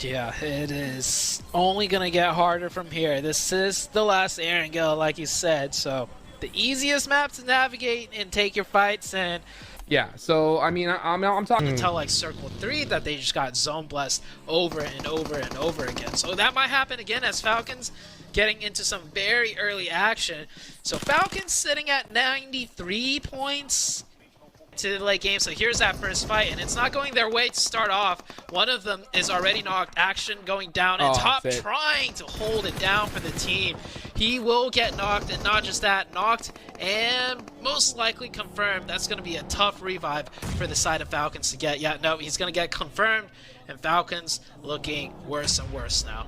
Yeah, it is only going to get harder from here. This is the last Erangel, like you said, so the easiest map to navigate and take your fights in. Yeah, so I mean, I'm talking until like Circle 3 that they just got zone blessed over and over and over again. So that might happen again as Falcons getting into some very early action. So Falcons sitting at 93 points to the late game. So here's that first fight, and it's not going their way to start off. One of them is already knocked. Action going down, and Top trying to hold it down for the team. He will get knocked, and not just that, knocked and most likely confirmed. That's going to be a tough revive for the side of Falcons to get. Yeah, no, he's going to get confirmed, and Falcons looking worse and worse now.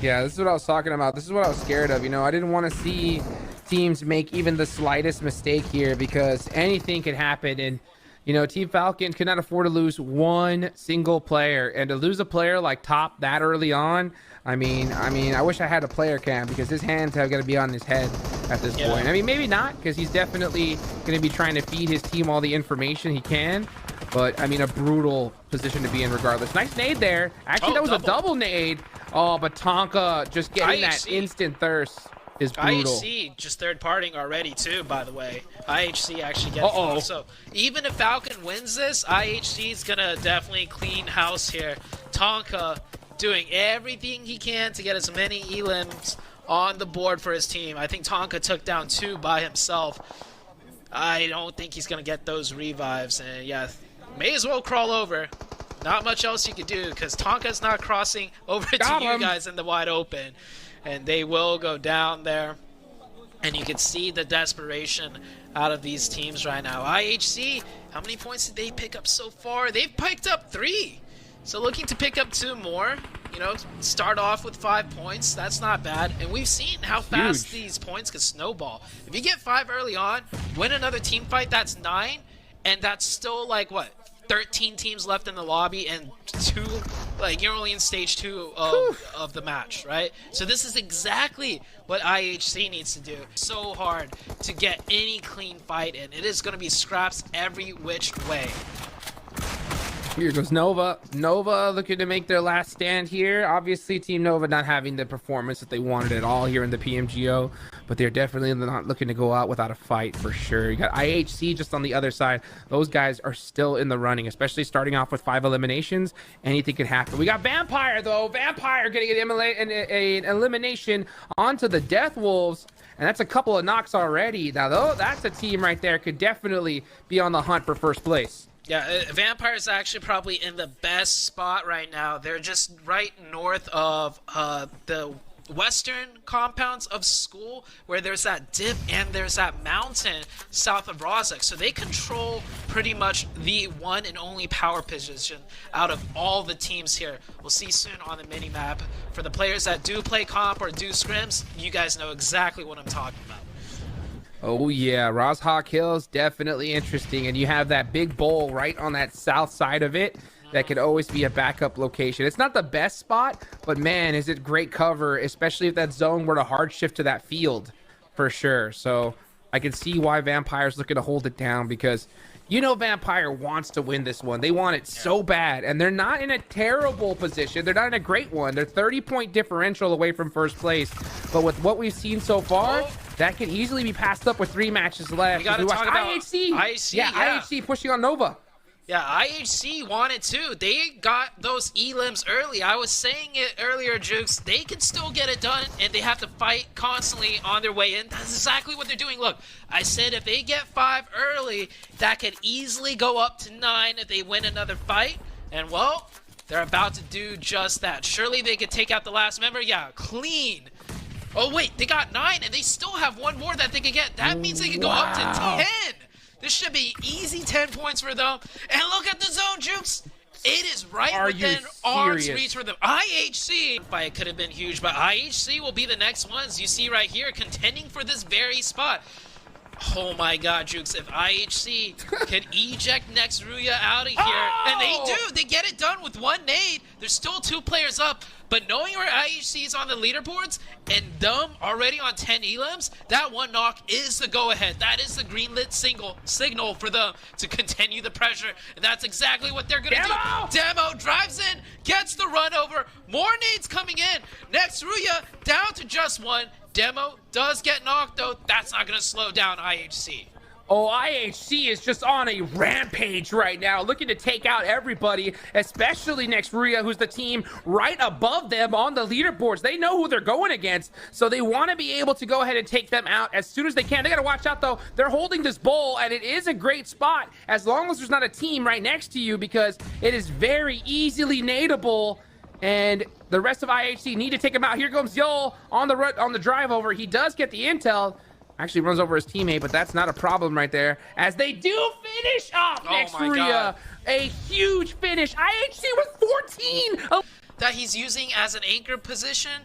Yeah, this is what I was talking about. This is what I was scared of. You know, I didn't want to see teams make even the slightest mistake here because anything could happen. And, you know, Team Falcon could not afford to lose one single player. And to lose a player like Top that early on, I mean, I wish I had a player cam because his hands have got to be on his head at this point. I mean, maybe not because he's definitely going to be trying to feed his team all the information he can. But, I mean, a brutal position to be in regardless. Nice nade there. Actually, that was a double nade. Oh, but Tonka just getting that instant thirst is brutal. IHC just third-partying already, too, by the way. IHC actually getting So, even if Falcon wins this, IHC is going to definitely clean house here. Tonka doing everything he can to get as many elims on the board for his team. I think Tonka took down 2 by himself. I don't think he's going to get those revives. And, yeah, may as well crawl over. Not much else you could do because Tonka's not crossing over to you guys in the wide open. And they will go down there. And you can see the desperation out of these teams right now. IHC, how many points did they pick up so far? They've picked up 3. So looking to pick up 2 more. You know, start off with 5 points. That's not bad. And we've seen how fast these points can snowball. If you get 5 early on, win another team fight, that's 9. And that's still like, what? 13 teams left in the lobby and 2, like you're only in stage 2 of the match, right? So this is exactly what IHC needs to do. So hard to get any clean fight in. It is going to be scraps every which way. Here goes Nova. Nova looking to make their last stand here. Obviously, Team Nova not having the performance that they wanted at all here in the PMGO, but they're definitely not looking to go out without a fight for sure. You got IHC just on the other side. Those guys are still in the running, especially starting off with 5 eliminations. Anything could happen. We got Vampire, though. Vampire getting an elimination onto the Death Wolves, and that's a couple of knocks already. Now, though, that's a team right there could definitely be on the hunt for first place. Yeah, Vampire's actually probably in the best spot right now. They're just right north of the western compounds of school where there's that dip and there's that mountain south of Rozek. So they control pretty much the one and only power position out of all the teams here. We'll see soon on the mini-map. For the players that do play comp or do scrims, you guys know exactly what I'm talking about. Oh yeah, Rozhawk Hills, definitely interesting. And you have that big bowl right on that south side of it. That could always be a backup location. It's not the best spot, but man, is it great cover, especially if that zone were to hard shift to that field for sure. So I can see why Vampire's looking to hold it down because you know Vampire wants to win this one. They want it so bad, and they're not in a terrible position. They're not in a great one. They're 30-point differential away from first place. But with what we've seen so far, that could easily be passed up with 3 matches left. We got to talk about IHC. Yeah, IHC pushing on Nova. Yeah, IHC wanted to. They got those elims early. I was saying it earlier, Jukes. They can still get it done, and they have to fight constantly on their way in. That's exactly what they're doing. Look, I said if they get 5 early, that could easily go up to 9 if they win another fight. And, well, they're about to do just that. Surely they could take out the last member. Yeah, clean. Oh, wait, they got 9, and they still have 1 more that they can get. That means they can go up to 10. This should be easy 10 points for them. And look at the zone, Jukes. It is right within arm's reach for them. IHC fight could have been huge, but IHC will be the next ones. You see right here, contending for this very spot. Oh my God, Jukes, if IHC can eject next Ruya out of here, and they do, they get it done with 1 nade. There's still 2 players up, but knowing where IHC is on the leaderboards and them already on 10 elims, that 1 knock is the go-ahead. That is the green-lit signal for them to continue the pressure, and that's exactly what they're gonna do. Demo drives in, gets the run over, More nades coming in. Next, Ruya down to just one. Demo does get knocked, though. That's not going to slow down IHC. Oh, IHC is just on a rampage right now, looking to take out everybody, especially next Ruya, who's the team right above them on the leaderboards. They know who they're going against, so they want to be able to go ahead and take them out as soon as they can. They got to watch out, though. They're holding this bowl, and it is a great spot as long as there's not a team right next to you, because it is very easily nadeable, and the rest of IHC need to take him out. Here comes Yol on the drive over. He does get the intel. Actually runs over his teammate, but that's not a problem right there, as they do finish off next Ruya. A huge finish. IHC with 14 that he's using as an anchor position.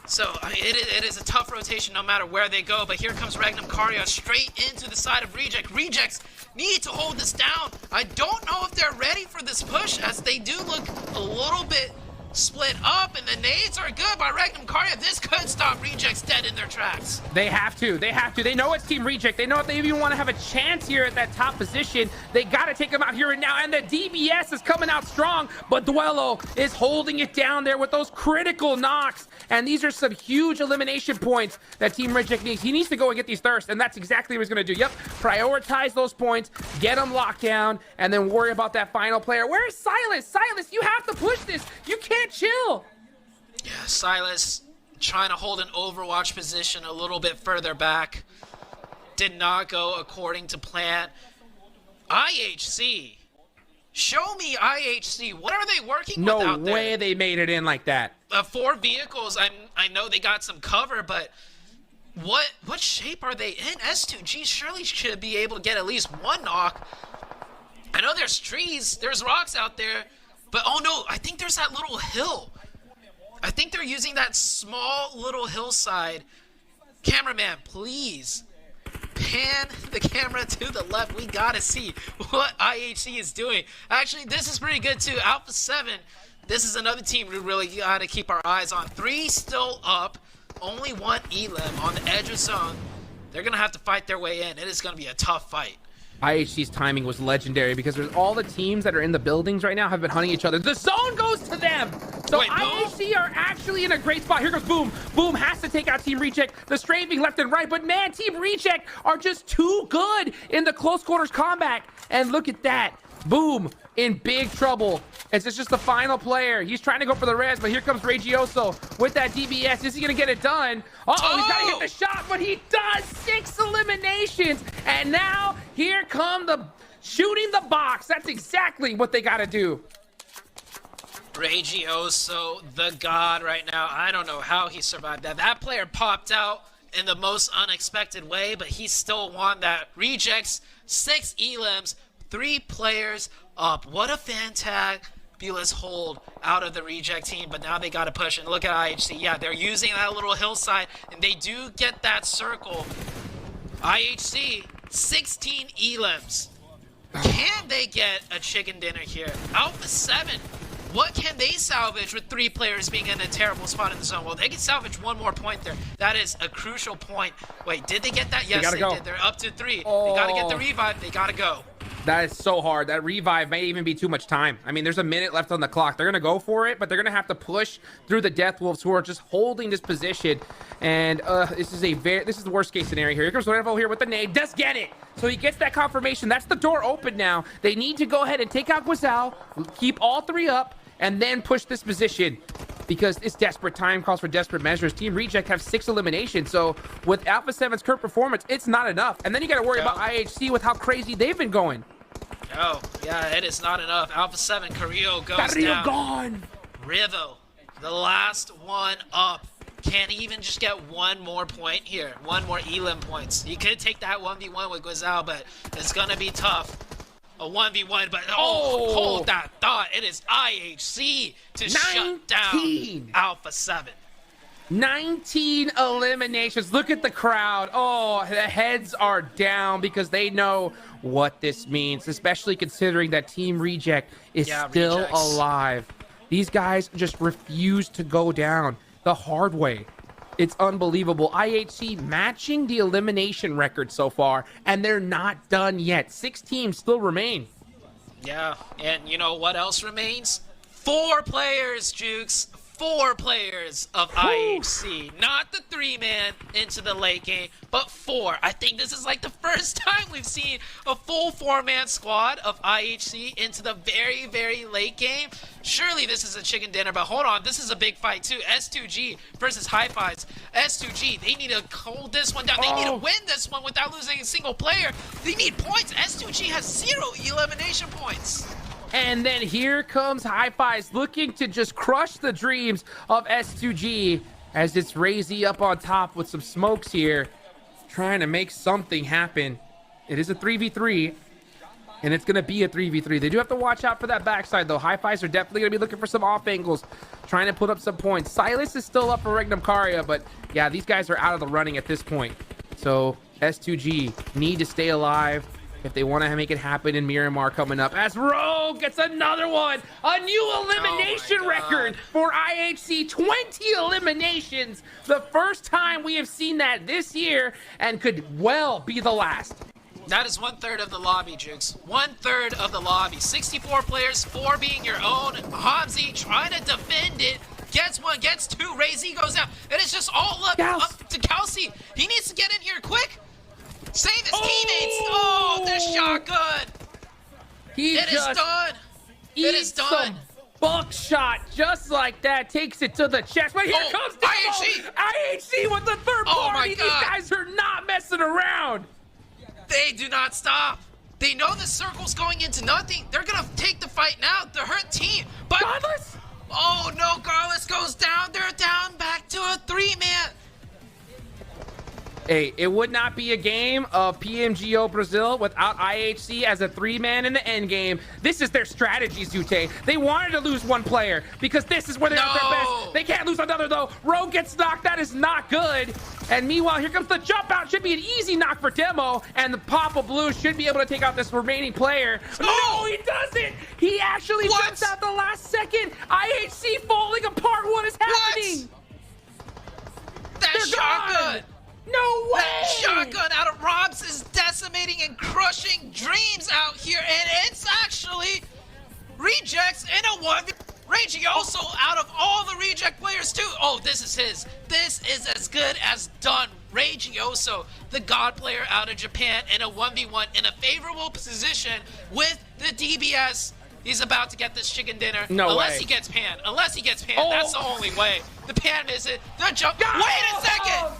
So it is a tough rotation no matter where they go. But here comes Regnum Karya straight into the side of Reject. Rejects need to hold this down. I don't know if they're ready for this push, as they do look a little bit split up, and the nades are good by Regnum Karya. This could stop Rejects dead in their tracks. They have to. They know it's Team Reject. They know if they even want to have a chance here at that top position, they got to take them out here and now. And the DBS is coming out strong, but Duello is holding it down there with those critical knocks. And these are some huge elimination points that Team Reject needs. He needs to go and get these thirsts, and that's exactly what he's going to do. Yep, prioritize those points, get them locked down, and then worry about that final player. Where's Silas? Silas, you have to push this. You can't chill. Yeah, Silas trying to hold an Overwatch position a little bit further back. Did not go according to plan. IHC. Show me IHC. What are they working with out there? No way they made it in like that. 4 vehicles. I know they got some cover, but what shape are they in? S2G surely should be able to get at least one knock. I know there's trees, there's rocks out there, but oh no, I think there's that little hill. I think they're using that small little hillside. Cameraman, please pan the camera to the left. We gotta see what IHC is doing. Actually, this is pretty good too. Alpha 7, this is another team we really gotta keep our eyes on. 3 still up, only 1 elim on the edge of zone. They're gonna have to fight their way in. It is gonna be a tough fight. IHC's timing was legendary, because there's all the teams that are in the buildings right now have been hunting each other. The zone goes to them. So wait, IHC are actually in a great spot. Here goes Boom. Boom has to take out Team Reject. The strafing left and right, but man, Team Reject are just too good in the close quarters combat. And look at that. Boom in big trouble. It's just the final player. He's trying to go for the res, but here comes Regioso with that DBS. Is he gonna get it done? Uh-oh, he's gotta hit the shot, but he does. 6 eliminations. And now here come the shooting the box. That's exactly what they gotta do. Regioso, the god right now. I don't know how he survived that. That player popped out in the most unexpected way, but he still won that. Rejects, 6 elims, 3 players up. What a fantabulous hold out of the Reject team, but now they got to push. And look at IHC. Yeah, they're using that little hillside, and they do get that circle. IHC, 16 elims. Can they get a chicken dinner here? Alpha 7, what can they salvage with 3 players being in a terrible spot in the zone? Well, they can salvage 1 more point there. That is a crucial point. Wait, did they get that? Yes, they did. They're up to 3. Oh. They got to get the revive. They got to go. That is so hard. That revive may even be too much time. I mean, there's a minute left on the clock. They're going to go for it, but they're going to have to push through the Death Wolves, who are just holding this position. And this is the worst case scenario here. Here comes Revo here with the nade. Does get it. So he gets that confirmation. That's the door open now. They need to go ahead and take out Guizao, keep all 3 up, and then push this position, because it's desperate time calls for desperate measures. Team Reject have 6 eliminations, so with Alpha 7's current performance, it's not enough. And then you got to worry about IHC with how crazy they've been going. Oh, yeah, it is not enough. Alpha 7, Carrillo goes down. Gone. Rivo, the last one up. Can't even just get 1 more point here. 1 more elim points. You could take that 1v1 with Guizao, but it's going to be tough. A 1v1, but hold that thought. It is IHC to shut down Alpha 7. 19 eliminations. Look at the crowd. Oh, the heads are down, because they know what this means, especially considering that Team Reject is still alive. These guys just refuse to go down the hard way. It's unbelievable. IHC matching the elimination record so far, and they're not done yet. 6 teams still remain. Yeah, and you know what else remains? 4 players, Jukes. 4 players of IHC, not the 3-man into the late game, but 4. I think this is like the first time we've seen a full 4-man squad of IHC into the very, very late game. Surely this is a chicken dinner, but hold on, this is a big fight too. S2G versus Hi-Fi's. S2G, they need to hold this one down. They need to win this one without losing a single player. They need points. S2G has 0 elimination points. And then here comes Hi-Fi's looking to just crush the dreams of S2G as it's Razy up on top with some smokes here, trying to make something happen. It is a 3v3, and it's going to be a 3v3. They do have to watch out for that backside, though. Hi-Fi's are definitely going to be looking for some off angles, trying to put up some points. Silas is still up for Regnum Karia, but yeah, these guys are out of the running at this point. So S2G need to stay alive if they want to make it happen in Miramar coming up, as Rogue gets another one. A new elimination record for IHC. 20 eliminations. The first time we have seen that this year, and could well be the last. That is 1/3 of the lobby, Jukes. 1/3 of the lobby. 64 players, 4 being your own. Hamzi trying to defend it. Gets 1, gets 2. Razy goes out. And it's just all up to Kelsey. He needs to get in here quick. Save his teammates! Oh, the shotgun! It is done! It is done! Buckshot just like that, takes it to the chest. But here comes IHC! IHC with the third party! These guys are not messing around! They do not stop! They know the circle's going into nothing. They're gonna take the fight now. The hurt team. But Godless? Oh no, Garless goes down. They're down back to a 3-man. Hey, it would not be a game of PMGO Brazil without IHC as a 3-man in the end game. This is their strategy, Zute. They wanted to lose 1 player because this is where they're at their best. They can't lose another, though. Rogue gets knocked. That is not good. And meanwhile, here comes the jump out. Should be an easy knock for Demo. And the Papa Blue should be able to take out this remaining player. No, he doesn't. He actually jumps out the last second. IHC falling apart. What is happening? That shotgun. No way! That shotgun out of Robs is decimating and crushing dreams out here, and it's actually rejects in a 1v. Ragey also out of all the reject players too. Oh, this is his. This is as good as done. Regioso, the god player out of Japan, in a 1v1 in a favorable position with the DBS. He's about to get this chicken dinner. Unless he gets pan. Unless he gets pan. That's the only way. The pan is it. The jump. Wait a second!